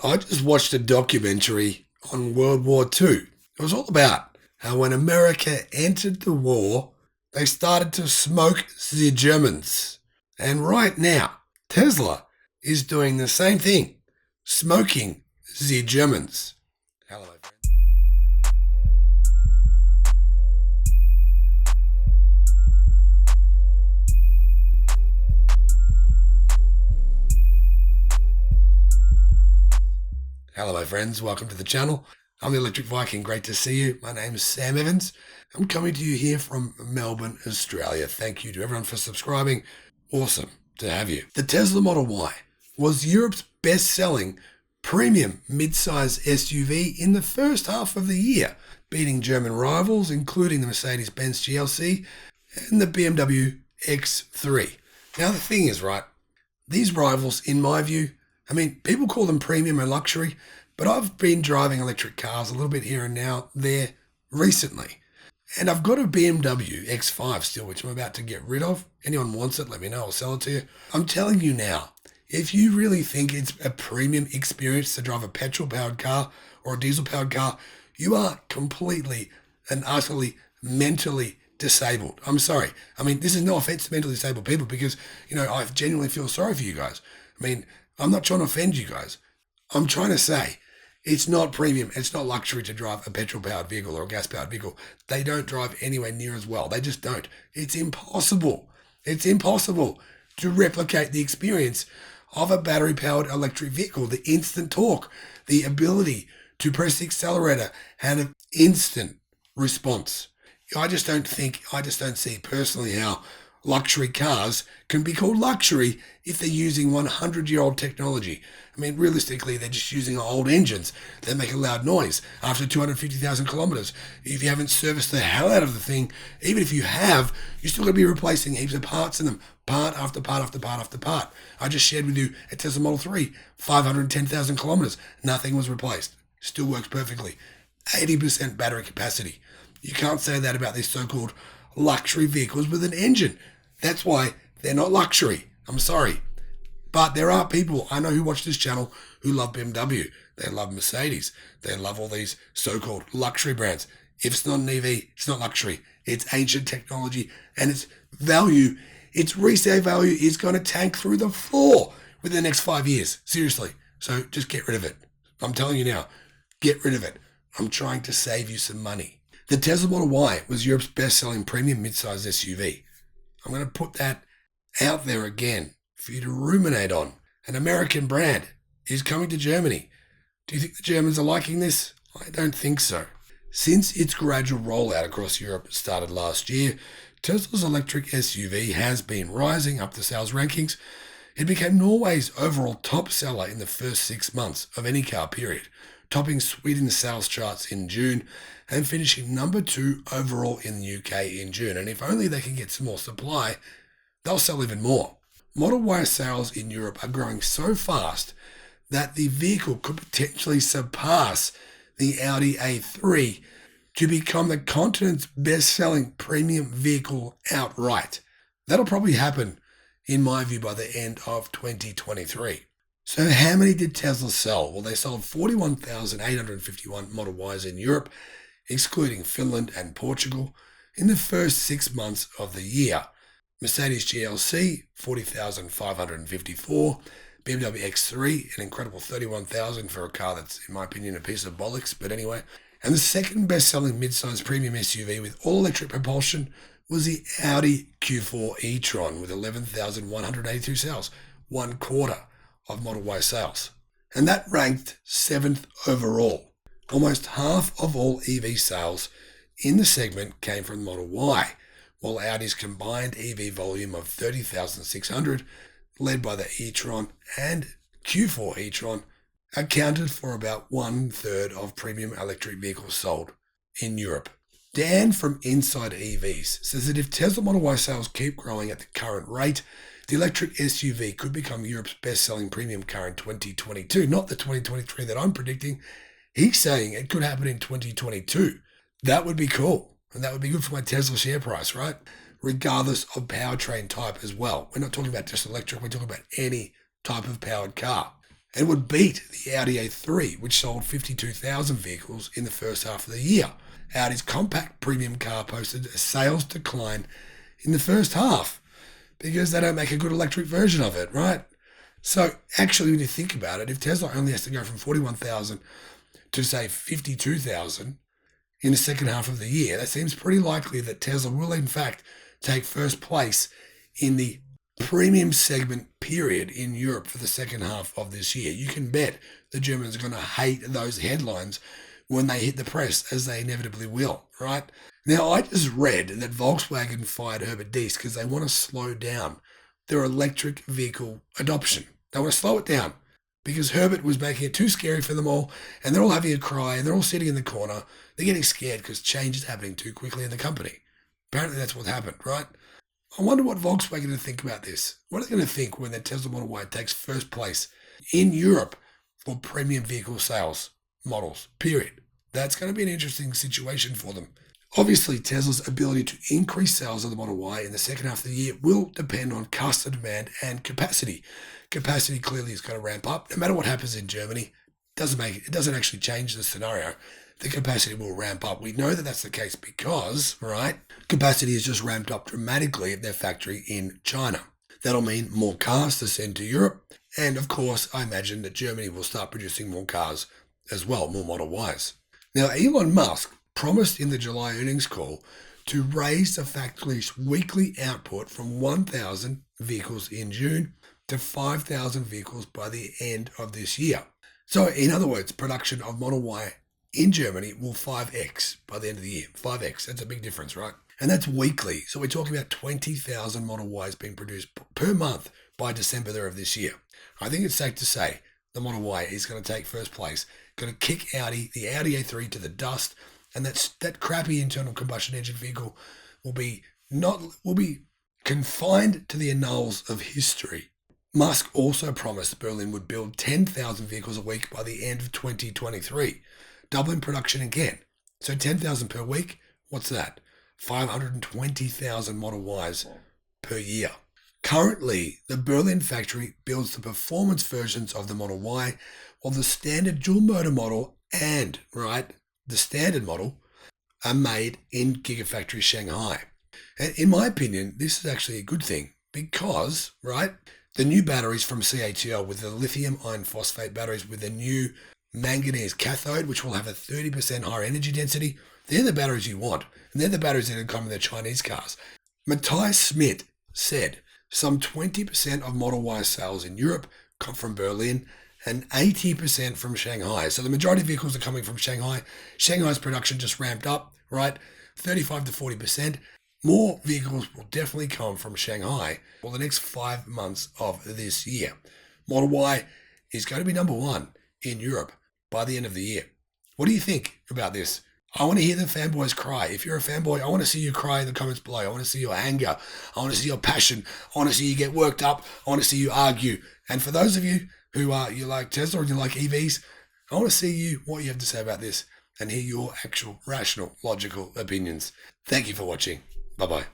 I just watched a documentary on World War II. It was all about how when America entered the war, they started to smoke the Germans. And right now, Tesla is doing the same thing, smoking the Germans. Hello, my friend. Hello, my friends. Welcome to the channel. I'm the Electric Viking. Great to see you. My name is Sam Evans. I'm coming to you here from Melbourne, Australia. Thank you to everyone for subscribing. Awesome to have you. The Tesla Model Y was Europe's best-selling premium mid-size SUV in the first half of the year, beating German rivals, including the Mercedes-Benz GLC and the BMW X3. Now, the thing is, right, these rivals, in my view, people call them premium and luxury, but I've been driving electric cars a little bit here and now there recently. And I've got a BMW X5 still, which I'm about to get rid of. Anyone wants it, let me know, I'll sell it to you. I'm telling you now, if you really think it's a premium experience to drive a petrol-powered car or a diesel-powered car, you are completely and utterly mentally disabled. I'm sorry. This is no offense to mentally disabled people because, I genuinely feel sorry for you guys. I'm not trying to offend you guys. I'm trying to say it's not premium. It's not luxury to drive a petrol-powered vehicle or a gas-powered vehicle. They don't drive anywhere near as well. They just don't. It's impossible. It's impossible to replicate the experience of a battery-powered electric vehicle, the instant torque, the ability to press the accelerator, and an instant response. I just don't see personally how luxury cars can be called luxury if they're using 100-year-old technology. Realistically, they're just using old engines that make a loud noise after 250,000 kilometers. If you haven't serviced the hell out of the thing, even if you have, you're still going to be replacing heaps of parts in them, part after part after part after part. I just shared with you a Tesla Model 3, 510,000 kilometers. Nothing was replaced. Still works perfectly. 80% battery capacity. You can't say that about these so-called luxury vehicles with an engine. That's why they're not luxury. I'm sorry. But there are people I know who watch this channel who love BMW. They love Mercedes. They love all these so-called luxury brands. If it's not an EV, it's not luxury. It's ancient technology and its value, its resale value is going to tank through the floor within the next 5 years. Seriously. So just get rid of it. I'm telling you now, get rid of it. I'm trying to save you some money. The Tesla Model Y was Europe's best-selling premium mid-size SUV. I'm going to put that out there again for you to ruminate on. An American brand is coming to Germany. Do you think the Germans are liking this? I don't think so. Since its gradual rollout across Europe started last year, Tesla's electric SUV has been rising up the sales rankings. It became Norway's overall top seller in the first 6 months of any car period, topping Sweden's sales charts in June and finishing number 2 overall in the UK in June. And if only they can get some more supply, they'll sell even more. Model Y sales in Europe are growing so fast that the vehicle could potentially surpass the Audi A3 to become the continent's best-selling premium vehicle outright. That'll probably happen, in my view, by the end of 2023. So how many did Tesla sell? Well, they sold 41,851 Model Ys in Europe, excluding Finland and Portugal, in the first 6 months of the year. Mercedes GLC, 40,554. BMW X3, an incredible 31,000 for a car that's, in my opinion, a piece of bollocks, but anyway. And the second best-selling mid-size premium SUV with all-electric propulsion was the Audi Q4 e-tron with 11,182 sales, 1/4 of Model Y sales. And that ranked 7th overall. Almost half of all EV sales in the segment came from Model Y, while Audi's combined EV volume of 30,600, led by the e-tron and Q4 e-tron, accounted for about 1/3 of premium electric vehicles sold in Europe. Dan from Inside EVs says that if Tesla Model Y sales keep growing at the current rate, the electric SUV could become Europe's best-selling premium car in 2022, not the 2023 that I'm predicting. He's saying it could happen in 2022. That would be cool. And that would be good for my Tesla share price, right? Regardless of powertrain type as well. We're not talking about just electric. We're talking about any type of powered car. and would beat the Audi A3, which sold 52,000 vehicles in the first half of the year. Audi's compact premium car posted a sales decline in the first half because they don't make a good electric version of it, right? So actually, when you think about it, if Tesla only has to go from 41,000 to say 52,000 in the second half of the year, that seems pretty likely that Tesla will in fact take first place in the premium segment period in Europe for the second half of this year. You can bet the Germans are going to hate those headlines when they hit the press, as they inevitably will, right? Now, I just read that Volkswagen fired Herbert Diess because they want to slow down their electric vehicle adoption. They want to slow it down because Herbert was making it too scary for them all, and they're all having a cry, and they're all sitting in the corner. They're getting scared because change is happening too quickly in the company. Apparently that's what happened, right? I wonder what Volkswagen are going to think about this. What are they going to think when the Tesla Model Y takes first place in Europe for premium vehicle sales models, period? That's going to be an interesting situation for them. Obviously, Tesla's ability to increase sales of the Model Y in the second half of the year will depend on customer demand and capacity. Capacity clearly is going to ramp up. No matter what happens in Germany, it doesn't actually change the scenario. The capacity will ramp up. We know that that's the case because, right, capacity has just ramped up dramatically at their factory in China. That'll mean more cars to send to Europe. And of course, I imagine that Germany will start producing more cars as well, more Model Ys. Now, Elon Musk promised in the July earnings call to raise the factory's weekly output from 1,000 vehicles in June to 5,000 vehicles by the end of this year. So, in other words, production of Model Y in Germany will 5x by the end of the year. 5x, that's a big difference, right? And that's weekly. So we're talking about 20,000 Model Ys being produced per month by December there of this year. I think it's safe to say the Model Y is going to take first place, going to kick the Audi A3 to the dust, and that crappy internal combustion engine vehicle will be confined to the annals of history. Musk also promised Berlin would build 10,000 vehicles a week by the end of 2023, doubling production again. So 10,000 per week, what's that? 520,000 Model Ys per year. Currently, the Berlin factory builds the performance versions of the Model Y, while the standard dual motor model and, the standard model are made in Gigafactory Shanghai. And in my opinion, this is actually a good thing because, the new batteries from CATL with the lithium iron phosphate batteries with the new manganese cathode, which will have a 30% higher energy density, they're the batteries you want. And they're the batteries that come in the Chinese cars. Matthias Schmidt said some 20% of Model Y sales in Europe come from Berlin and 80% from Shanghai. So the majority of vehicles are coming from Shanghai. Shanghai's production just ramped up, 35 to 40%. More vehicles will definitely come from Shanghai for the next 5 months of this year. Model Y is going to be number one in Europe by the end of the year. What do you think about this? I want to hear the fanboys cry. If you're a fanboy, I want to see you cry in the comments below. I want to see your anger. I want to see your passion. I want to see you get worked up. I want to see you argue. And for those of you who you like Tesla and you like EVs, I want to see what you have to say about this and hear your actual rational, logical opinions. Thank you for watching. Bye-bye.